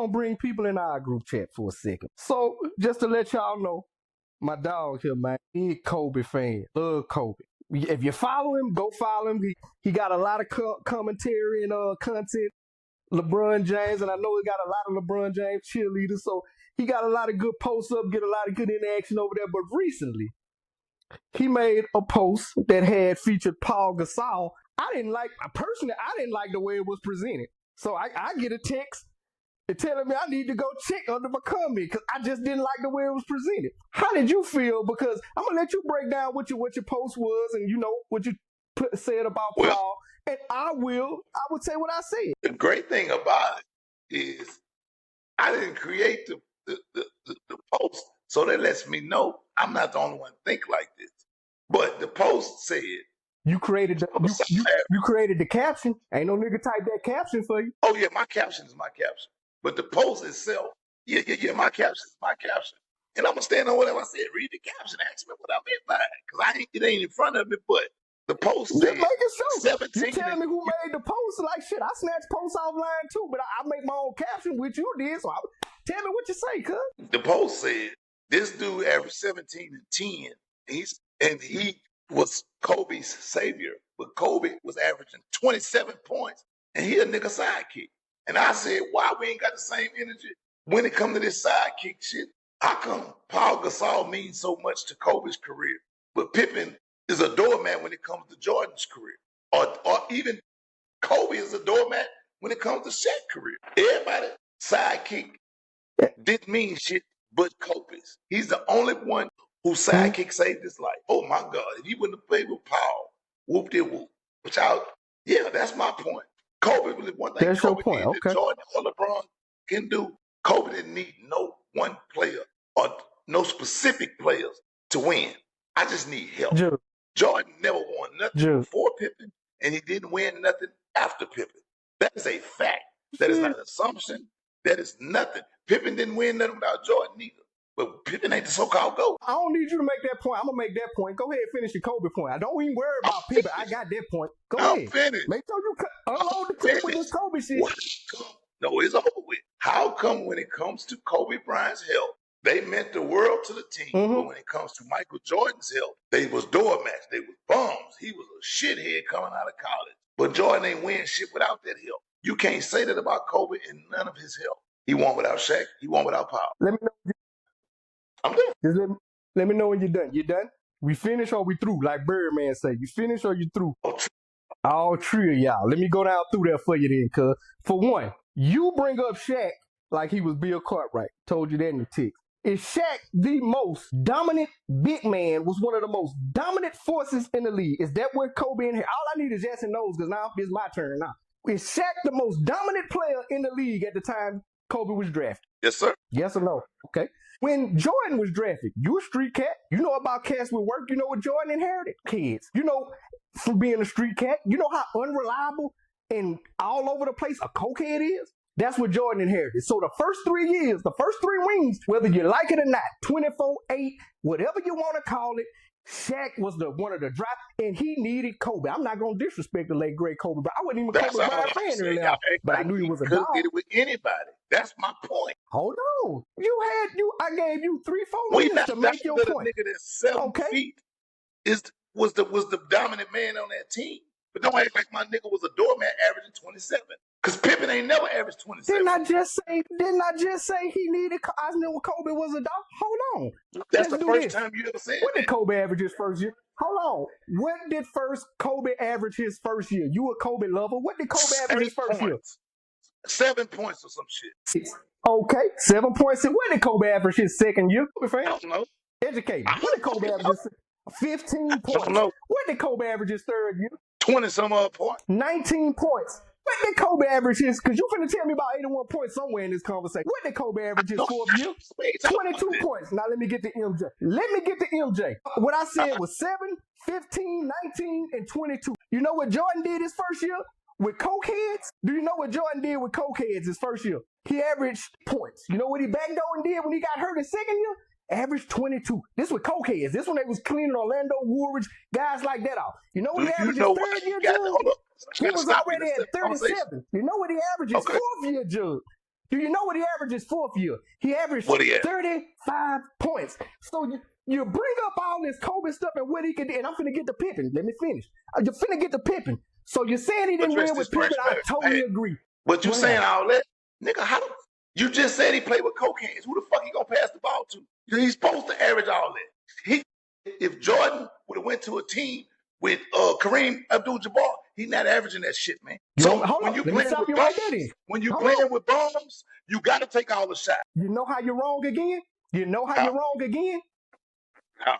gonna bring people in our group chat for a second. So just to let y'all know, my dog here, man, big Kobe fan, love Kobe. If you follow him, go follow him. He got a lot of commentary and content. LeBron James, and I know he got a lot of LeBron James cheerleaders, so he got a lot of good posts up, get a lot of good interaction over there. But recently, he made a post that had featured Pau Gasol. I didn't like the way it was presented. So I get a text telling me I need to go check under my comment because I just didn't like the way it was presented. How did you feel? Because I'm gonna let you break down what your post was and what you said about Paul, and I would say what I said. The great thing about it is I didn't create the post, so that lets me know I'm not the only one think like this. But the post said you created you created the caption. Ain't no nigga type that caption for you. Oh yeah, my caption is my caption. But the post itself, yeah, my caption is my caption. And I'm gonna stand on whatever I said. Read the caption, ask me what I meant by it. Because it ain't in front of me, but the post said 17. You telling me who made the post? Like shit, I snatched posts offline too, but I make my own caption, which you did. So tell me what you say, cuz. The post said this dude averaged 17 and 10. He was Kobe's savior, but Kobe was averaging 27 points, and he a nigga sidekick. And I said, why we ain't got the same energy when it comes to this sidekick shit? How come Pau Gasol means so much to Kobe's career, but Pippen is a doormat when it comes to Jordan's career? Or even Kobe is a doormat when it comes to Shaq's career. Everybody sidekick didn't mean shit but Kobe's. He's the only one whose sidekick saved his life. Oh my God, if he wouldn't have played with Paul, whoop-de-whoop. That's my point. Kobe was one thing. That's Kobe your point. That Jordan or LeBron can do. Kobe didn't need no one player or no specific players to win. I just need help. Jordan never won nothing before Pippen, and he didn't win nothing after Pippen. That is a fact. That is not an assumption. That is nothing. Pippen didn't win nothing without Jordan either. But Pippen ain't the so-called GOAT. I don't need you to make that point. I'm going to make that point. Go ahead and finish your Kobe point. I don't even worry about Pippen. I got that point. Go ahead. I'm finished. Make sure you unload the clip with this Kobe shit. No, it's over with. How come when it comes to Kobe Bryant's health, they meant the world to the team, but when it comes to Michael Jordan's health, they was doormats. They was bums. He was a shithead coming out of college. But Jordan ain't win shit without that help. You can't say that about Kobe and none of his help. He won without Shaq. He won without Pau. Let me know. I'm done. Just let me know when you're done. You done? We finish or we through? Like Birdman say, you finish or you through? All three of y'all. Let me go down through there for you then, cuz. For one, you bring up Shaq like he was Bill Cartwright. Told you that in the text. Is Shaq the most dominant big man, was one of the most dominant forces in the league? Is that what Kobe in here? All I need is yes and no's because now it's my turn now. Is Shaq the most dominant player in the league at the time Kobe was drafted? Yes, sir. Yes or no? Okay. When Jordan was drafted, you a street cat. You know about cats with work. You know what Jordan inherited? Kids. You know, from being a street cat, you know how unreliable and all over the place a cokehead is? That's what Jordan inherited. So the first 3 years, the first 3 rings, whether you like it or not, 24-8, whatever you want to call it, Shaq was one of the drive, and he needed Kobe. I'm not going to disrespect the late, great Kobe, but I wasn't even a Kobe Bryant fan earlier. But I knew he was a dog. Get it with anybody. That's my point. Hold on. I gave you 3-4 minutes to make your point. Nigga that's 7 feet was the dominant man on that team. But don't act like my nigga was a doormat averaging 27. Because Pippen ain't never averaged 27. Didn't I just say he needed? I knew Kobe was a dog. Hold on. That's the first time you ever said What did Kobe average his first year? Hold on. What did Kobe average his first year? You a Kobe lover? What did Kobe average his first year? 7 points or some shit. Okay, 7 points. What did Kobe average his second year? I don't know. Educated. What did Kobe average his 15 points? I don't know. What did Kobe average his third year? 20-some odd points. 19 points. What did Kobe average his? Because you're going to tell me about 81 points somewhere in this conversation. What did Kobe average his fourth year? 22 points. Now let me get to MJ. What I said was 7, 15, 19, and 22. You know what Jordan did his first year with cokeheads? Do you know what Jordan did with cokeheads his first year? He averaged points. You know what he backdoored and did when he got hurt his second year? Averaged 22. This with cokeheads. This when they was cleaning Orlando, Woolridge, guys like that off. You know what he averaged his third year, Judge? He was already at 37. You know what he averaged his fourth year, Judge? Do you know what he averaged his fourth year? He averaged 35 points. So you bring up all this Kobe stuff and what he could do, and I'm finna get to Pippen. Let me finish. You're finna get to Pippen. So you're saying he didn't win with Pippen? I totally agree. But you saying all that, nigga? How? You just said he played with cocaine. Who the fuck he gonna pass the ball to? He's supposed to average all that. If Jordan would have went to a team with Kareem Abdul-Jabbar, he's not averaging that shit, man. So when you playing with bums, you got to take all the shots. You know how you're wrong again? You know how you're wrong again?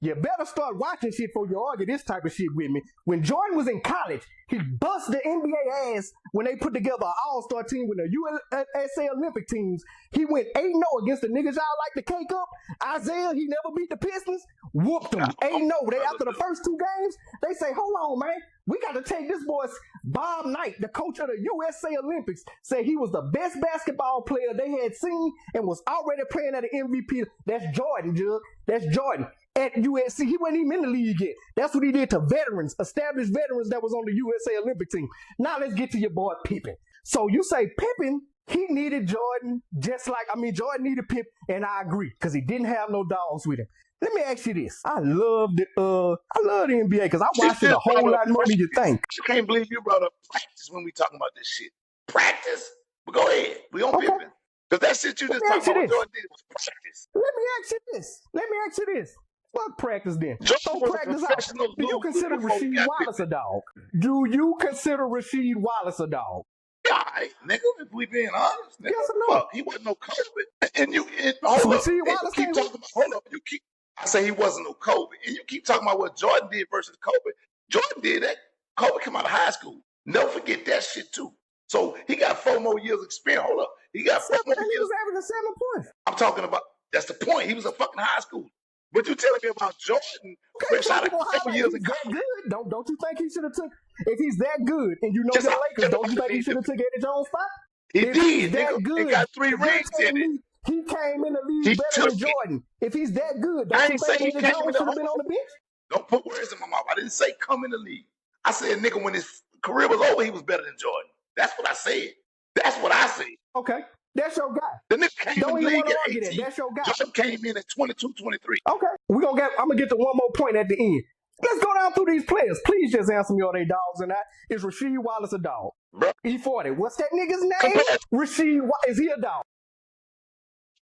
You better start watching shit before you argue this type of shit with me. When Jordan was in college, he bust the NBA ass when they put together an all-star team with the USA Olympic teams. He went 8-0 against the niggas y'all like to cake up. Isaiah, he never beat the Pistons. Whooped them 8-0. They after the first 2 games, they say, hold on, man. We got to take this boy. Bob Knight, the coach of the USA Olympics, said he was the best basketball player they had seen and was already playing at an MVP. That's Jordan, Jug. That's Jordan. At USC, he wasn't even in the league yet. That's what he did to veterans, established veterans that was on the USA Olympic team. Now let's get to your boy Pippen. So you say Pippen, he needed Jordan Jordan needed Pippen, and I agree, because he didn't have no dogs with him. Let me ask you this. I love the NBA because I watched it a whole lot more than you think. I can't believe you brought up practice when we talking about this shit. Practice? But go ahead. We on Pippen. Because that shit you just talking about Jordan did was practice. Let me ask you this. Fuck practice then. Don't practice out. Do you consider Rasheed Wallace a dog? Do you consider Rasheed Wallace a dog? Yeah, nigga, if we being honest, nigga, yes or no? Fuck, he wasn't no Kobe. And hold up. I say he wasn't no Kobe. And you keep talking about what Jordan did versus Kobe. Jordan did that. Kobe came out of high school. Never forget that shit too. So he got 4 more years experience. Hold up. He got 4 more years. He was averaging 7 points. I'm talking about, that's the point. He was a fucking high school. But you telling me about Jordan? Fresh out of 4 years ago. Good. Don't you think he should have took? If he's that good, and you know the Lakers, don't you think he should have took Eddie Jones' spot? He did. That good, he got 3 rings in it. He came in the league better than Jordan. If he's that good, don't you think Eddie Jones should have been on the bench? Don't put words in my mouth. I didn't say come in the league. I said, nigga, when his career was over, he was better than Jordan. That's what I said. That's what I said. Okay. That's your guy. The nigga came in the league at 18. That's your guy. Jordan came in at 22, 23. Okay. I'm gonna get to one more point at the end. Let's go down through these players. Please just answer me, are they dogs or not? Is Rasheed Wallace a dog? Bro. E40. What's that nigga's name? Rasheed Wallace. Is he a dog?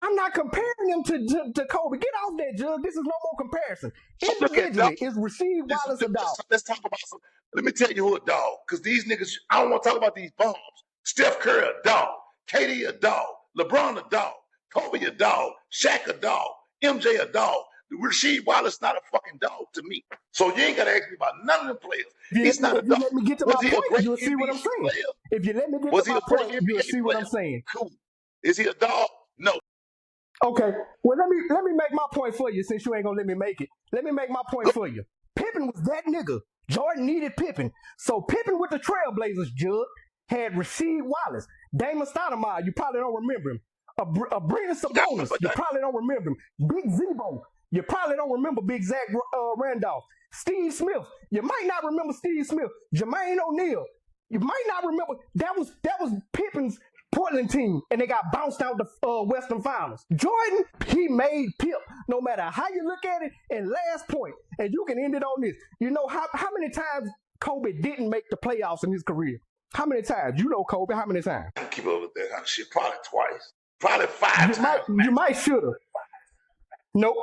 I'm not comparing him to Kobe. Get off that, Jug. This is no more comparison. Individually, is Rasheed Wallace a dog? Let's talk about some. Let me tell you who a dog. Because these niggas, I don't want to talk about these bums. Steph Curry a dog. KD a dog. LeBron a dog. Kobe a dog. Shaq a dog. MJ a dog. Rasheed Wallace not a fucking dog to me. So you ain't got to ask me about none of them players. He's not a dog. Let me get to my point. You'll see what I'm saying. If you let me get to my point, you'll see what I'm saying. Cool. Is he a dog? No. Okay. Well, let me make my point for you since you ain't gonna let me make it. Let me make my point for you. Pippen was that nigga. Jordan needed Pippen. So Pippen with the Trailblazers, Jug, had Rasheed Wallace. Damon Stoudemire, you probably don't remember him. Abrina Sabonis, you probably don't remember him. Big Zebo, you probably don't remember Big Zach Randolph. Steve Smith, you might not remember Steve Smith. Jermaine O'Neal, you might not remember. That was Pippen's Portland team, and they got bounced out the Western Finals. Jordan, he made Pip, no matter how you look at it. And last point, and you can end it on this. You know how many times Kobe didn't make the playoffs in his career? How many times? You know Kobe, how many times? I keep up with that kind of shit. Probably twice. Probably 5 times. You might should have. Nope.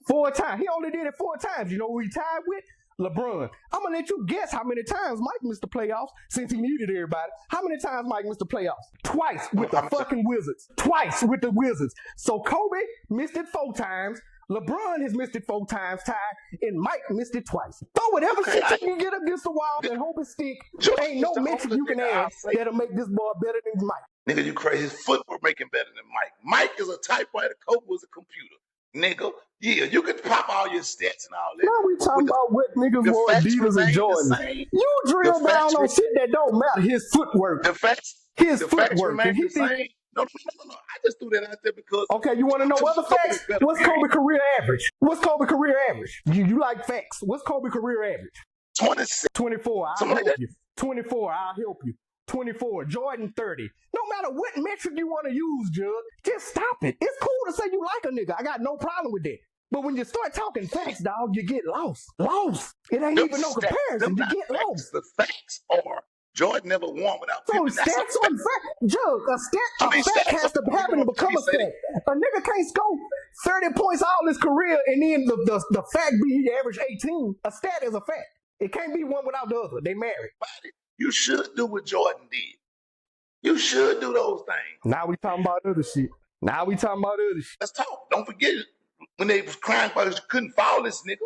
4 times. He only did it 4 times. You know who he tied with? LeBron. I'm going to let you guess how many times Mike missed the playoffs since he needed everybody. How many times Mike missed the playoffs? Twice with the fucking Wizards. Twice with the Wizards. So Kobe missed it 4 times. LeBron has missed it 4 times, Ty, and Mike missed it twice. Throw whatever shit you can get against the wall and hope it stick. Ain't no mention you can add that'll make this boy better than Mike. Nigga, you crazy. His footwork making better than Mike. Mike is a typewriter. Kobe was a computer. Nigga, yeah, you could pop all your stats and all that. Now we talking about what niggas wore Adidas and Jordan. You drill down on shit that don't matter. His footwork. His footwork. And he think, no. I just threw that out there because. Okay, you want to know other facts? What's Kobe career average? What's Kobe career average? You like facts? What's Kobe career average? 26. 24. I'll help you. 24. I'll help you. 24, Jordan 30. No matter what metric you want to use, Jug, just stop it. It's cool to say you like a nigga. I got no problem with that. But when you start talking facts, dog, you get lost. Lost. It ain't even no comparison. You get lost. The facts are Jordan never won without Pippen. So stats on fact, Jug, a fact has to happen to become a fact. A nigga can't score 30 points all his career and then the fact be he averaged 18. A stat is a fact. It can't be one without the other. They married. You should do what Jordan did. You should do those things. Now we talking about other shit. Let's talk. Don't forget when they was crying about you couldn't foul this nigga.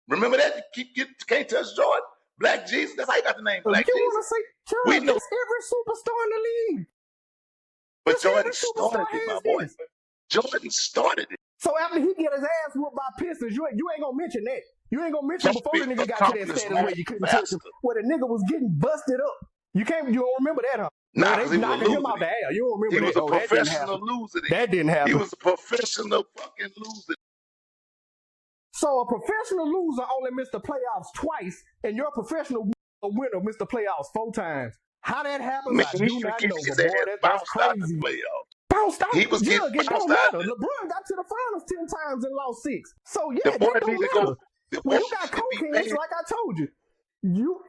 Remember that? You can't touch Jordan. Black Jesus. That's how you got the name Black Jesus. You want to say, Jordan, that's every superstar in the league. But Jordan started it, my boy. Jordan started it. So after he get his ass whooped by Pistons, you ain't gonna mention that. You ain't gonna mention before the nigga got to that status where you couldn't touch him, where the nigga was getting busted up. You don't remember that, huh? Nah, they knocking him out the air. You don't remember that. He was a professional loser. That didn't happen. He was a professional fucking loser. So a professional loser only missed the playoffs twice, and your professional winner missed the playoffs 4 times. How that happens, I do not know. That's crazy. Bounced out. He was getting bounced out. LeBron got to the finals 10 times and lost 6. So yeah, that don't matter. When you got cokeheads, like I told you, you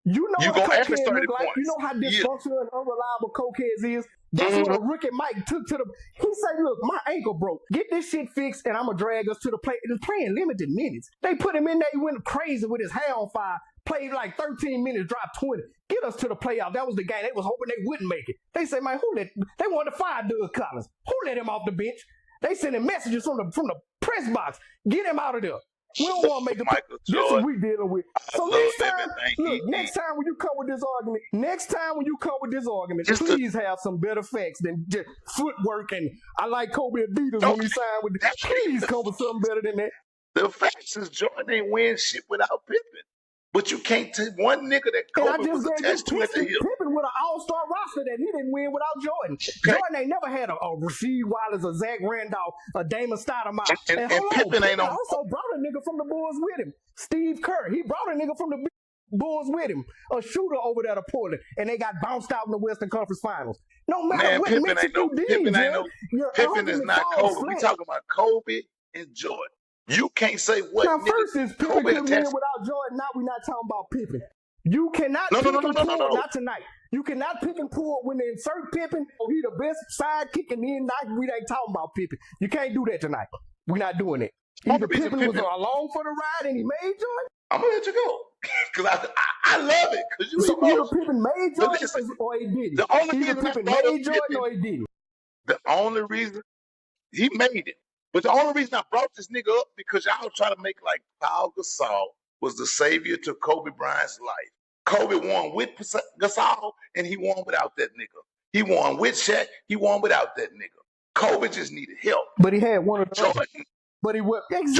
know what a cokehead look like. You know how dysfunctional and unreliable cokeheads is. That's what Ricky Mike took to the. He said, "Look, my ankle broke. Get this shit fixed, and I'm gonna drag us to the play." He was playing limited minutes. They put him in there. He went crazy with his hair on fire. Played like 13 minutes, dropped 20. Get us to the playoff. That was the game. They was hoping they wouldn't make it. They say, man, they wanted to fire Doug Collins. Who let him off the bench? They sending messages from the press box. Get him out of there. We don't want to make the This is what we dealing with. So next time when you come with this argument, please have some better facts than just footwork and I like Kobe Adidas when he signed with the, please come with something better than that. The facts is Jordan ain't win shit without Pippen. But you can't take one nigga that Kobe was attached to at the hip. Pippen with an all-star roster that he didn't win without Jordan. Okay. Jordan ain't never had a Rasheed Wallace, a Zach Randolph, a Damon Stoudemire. And Pippen ain't also brought a nigga from the Bulls with him. Steve Kerr. He brought a nigga from the Bulls with him. A shooter over there to Portland. And they got bounced out in the Western Conference Finals. No matter what Pippen is not Kobe. We talking about Kobe and Jordan. You can't say what. Now, first is Pippen couldn't win without Jordan. Now we're not talking about Pippen. You cannot pick and pull, not tonight. You cannot pick and pull when they insert Pippen. He the best sidekick, and then we ain't talking about Pippen. You can't do that tonight. We're not doing it. Either Pippen was along for the ride and he made Jordan. I'm gonna let you go because I love it. Because you either Pippen made Jordan or he didn't. The only reason Pippen made Jordan or he didn't. The only reason he made it. But the only reason I brought this nigga up because y'all try to make like Pau Gasol was the savior to Kobe Bryant's life. Kobe won with Gasol and he won without that nigga. He won with Shaq. He won without that nigga. Kobe just needed help. But he had one of those. Jordan. But he was every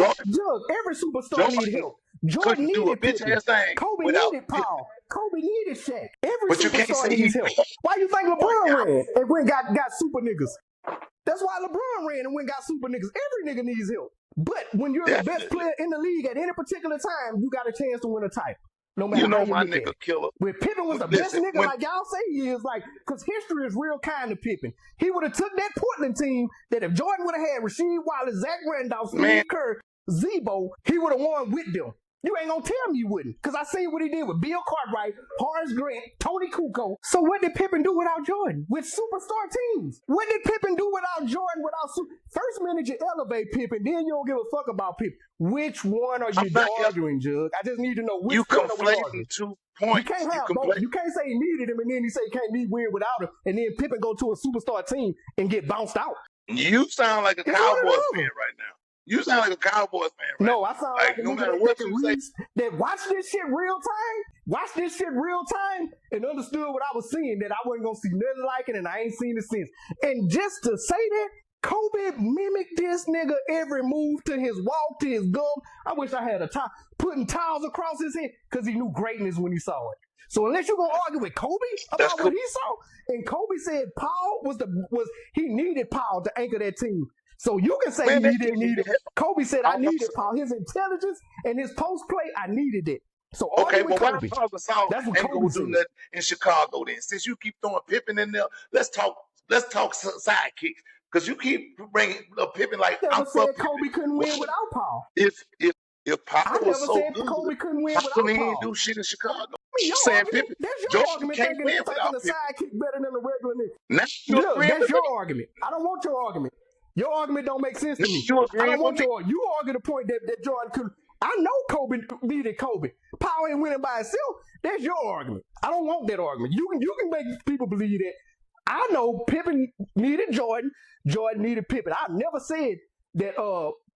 superstar needed help. Jordan needed Pippen. Kobe needed Paul. Kobe needed Shaq. Every superstar needs help. Why you think LeBron ran and went got super niggas? That's why LeBron ran and went got super niggas. Every nigga needs help. But when you're the best player in the league at any particular time, you got a chance to win a title. No matter how you my nigga at. Killer. When Pippen was the best nigga, like y'all say he is, like, because history is real kind to Pippen. He would have took that Portland team that if Jordan would have had Rasheed Wallace, Zach Randolph, Steve Kerr, Zebo, he would have won with them. You ain't gonna tell me you wouldn't, because I seen what he did with Bill Cartwright, Horace Grant, Tony Kukoc. So what did Pippen do without Jordan? With superstar teams. What did Pippen do without Jordan? First minute you elevate Pippen, then you don't give a fuck about Pippen. Which one are you arguing, Jug? I just need to know which you one conflating 2 points. You can't have both. You can't say he needed him and then you say he can't be weird without him, and then Pippen go to a superstar team and get bounced out. You sound like a Cowboys fan right now. You sound like a Cowboys fan, right? No, I sound like a nigga that watched this shit real time, and understood what I was seeing, that I wasn't going to see nothing like it, and I ain't seen it since. And just to say that, Kobe mimicked this nigga every move, to his walk, to his go. I wish I had a tie, putting towels across his head, because he knew greatness when he saw it. So unless you're going to argue with Kobe about what he saw, and Kobe said Paul he needed Paul to anchor that team. So you can say he didn't need it. Kobe said, I needed Paul. His intelligence and his post play, I needed it. So Okay, argue well, with why Kobe. Pau Gasol That's what ain't Kobe gonna said. do nothing in Chicago then? Since you keep throwing Pippen in there, let's talk sidekicks. Because you keep bringing up Pippen like I I'm never for said Pippen. Kobe couldn't win Well, without Paul. if Pau I was never so said good, Kobe couldn't win how come without he ain't Paul. do shit in Chicago? I mean, You your saying argument, Pippen? that's your Jordan argument can't thinking win a without Pippen. sidekick better than a regular nigga. Now you Look, agreeing that's with your me? argument. I don't want your argument. Your argument don't make sense to Now me. you I agreeing don't want with me? your you argue the point that Jordan could. I know Kobe needed Kobe. Paul ain't winning by itself. That's your argument. I don't want that argument. You can make people believe that. I know Pippen needed Jordan. Jordan needed Pippen. I never said that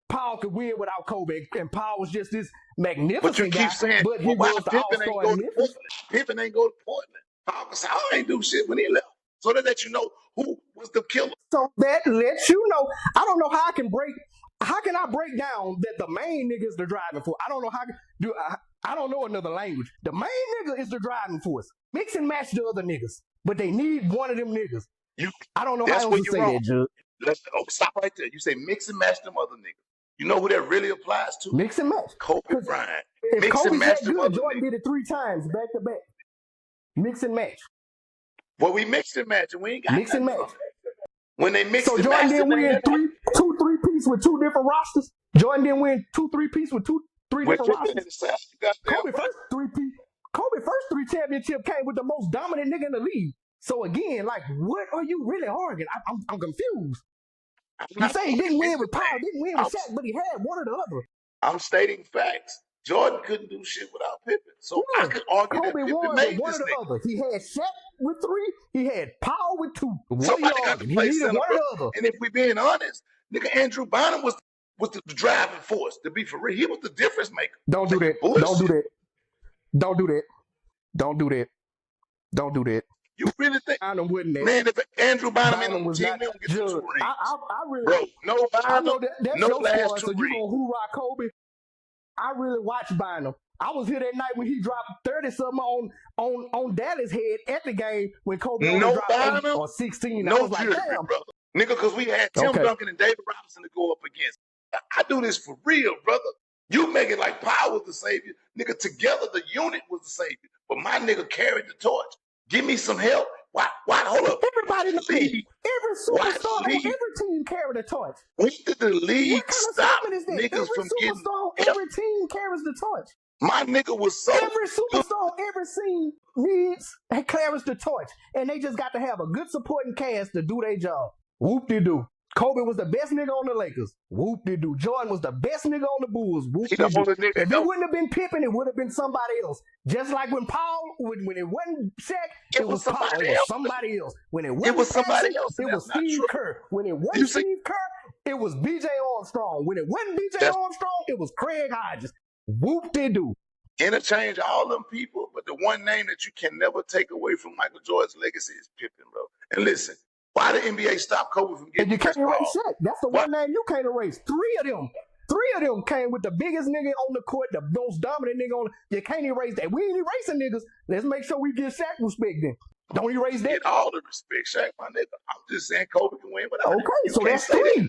Paul could win without Kobe, and Paul was just this magnificent But you keep guy. saying, But he well, why was the Pippen ain't all-star go in to Memphis. Portland? Pippen ain't go to Portland. Pau Gasol ain't do shit when he left. So that let you know who was the killer. So that lets you know. I don't know how I can break. How can I break down that the main nigga is the driving force? I don't know how to do. I don't know another language. The main nigga is the driving force. Mix and match the other niggas, but they need one of them niggas. I don't know how else to say that, Judge. Stop right there. You say mix and match them other niggas. You know who that really applies to? Mix and match. Kobe Bryant. If Mix Kobe's and match that them good, other Jordan niggas. did it 3 times back to back. Mix and match. Well, we mixed and match, and we ain't got Mix and match. When they mixed so and Jordan matched, didn't win two three-piece with 2 different rosters. Jordan didn't win 2 3-piece with 3 different rosters. Kobe first 3-piece. Kobe first 3 championship came with the most dominant nigga in the league. So again, like, what are you really arguing? I'm confused. You say he didn't win with Paul, didn't win with Shaq, but he had one or the other. I'm stating facts. Jordan couldn't do shit without Pippen. So I could argue Kobe that Pippen won made one this or the nigga. other. He had Shaq with 3. He had Paul with 2. Somebody got to play center, bro. And if we being honest, nigga, Andrew Bynum was the driving force. To be for real, he was the difference maker. Don't do that. Don't do that. Don't do that. Don't do that. Don't do that. You really think Bynum wouldn't that? Man, if Andrew Bynum was team, not we don't get the 2 rings. I really, bro, no Bynum, I know that's no your last squad, 2 so rings. you gonna hoorah Kobe. I really watched Bynum. I was here that night when he dropped 30-something on Dallas' head at the game when Kobe only dropped Bynum, 8 or 16. No I was like, jury, damn, brother. Nigga, because we had Tim Duncan and David Robinson to go up against. I do this for real, brother. You make it like Powell was the savior. Nigga, together the unit was the savior. But my nigga carried the torch. Give me some help. Why hold up? Everybody knows every superstar on every team carried a torch. When did the league stop niggas every from getting superstar on every team carries the torch. My nigga was so every superstar on every team needs and carries the torch. And they just got to have a good supporting cast to do their job. Whoop-de-doo. Kobe was the best nigga on the Lakers. Whoop-de-doo. Jordan was the best nigga on the Bulls. Whoop-de-doo. If it wouldn't have been Pippen, it would have been somebody else. Just like when Paul, when it wasn't Shaq, it was Paul. It was somebody else. When it wasn't somebody else, it was Steve Kerr. When it wasn't Steve Kerr, it was B.J. Armstrong. When it wasn't B.J. Armstrong, it was Craig Hodges. Whoop-de-doo. Interchange all them people, but the one name that you can never take away from Michael Jordan's legacy is Pippen, bro. And listen, why the NBA stop Kobe from getting you can't erase Shaq. That's the one name you can't erase. 3 of them came with the biggest nigga on the court, the most dominant nigga on. You can't erase that. We ain't erasing niggas. Let's make sure we give Shaq respect then. Don't erase that. Get all the respect, Shaq, my nigga. I'm just saying Kobe can win without him. Okay, so that's 3.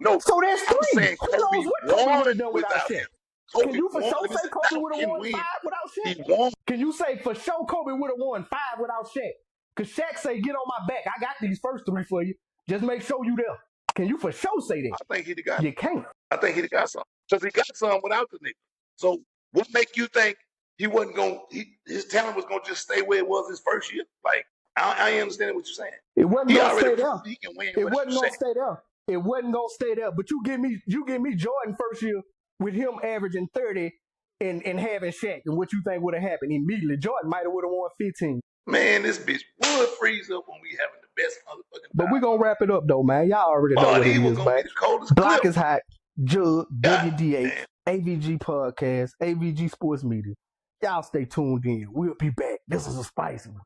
No, so that's 3. I'm saying Kobe won would have done without Shaq. Can you for sure say Kobe would have won 5 without Shaq? He won. Can you say for sure Kobe would have won 5 without Shaq? Because Shaq say, get on my back. I got these first 3 for you. Just make sure you there. Can you for sure say that? I think he'd have got You can't. I think he'd have got some. Because he got some without the nigga. So what make you think he wasn't going his talent was gonna just stay where it was his first year? Like, I ain't understanding what you're saying. It wasn't gonna stay there. He can win it wasn't gonna stay there. It wasn't gonna stay there. But you give me Jordan first year with him averaging 30 and having Shaq, and what you think would have happened immediately? Jordan might have would have won 15. Man, this bitch would freeze up when we having the best motherfucking. But we gonna wrap it up though, man. Y'all already know what it is, man. Block is hot. Jug, WDH, AVG Podcast, AVG Sports Media. Y'all stay tuned in. We'll be back. This is a spicy one.